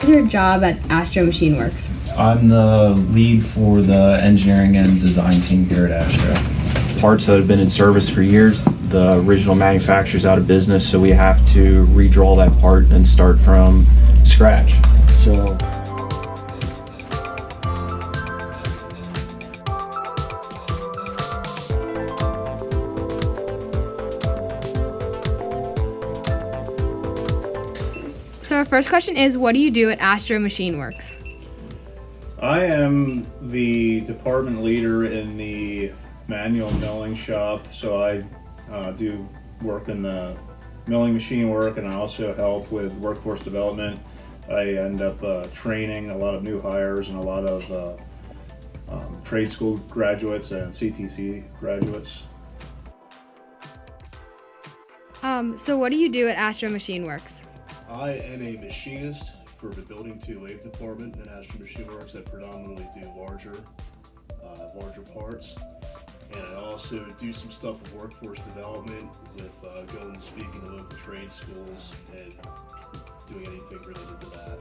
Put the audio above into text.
What's your job at Astro Machine Works? I'm the lead for the engineering and design team here at Astro. Parts that have been in service for years, the original manufacturer's out of business, so we have to redraw that part and start from scratch. So our first question is, what do you do at Astro Machine Works? I am the department leader in the manual milling shop, so I do work in the milling machine work, and I also help with workforce development. I end up training a lot of new hires and a lot of trade school graduates and CTC graduates. So what do you do at Astro Machine Works? I am a machinist for the Building 2 lathe department in Astro Machine Works that predominantly do larger parts. And I also do some stuff with workforce development with going and speaking to local trade schools and doing anything related to that.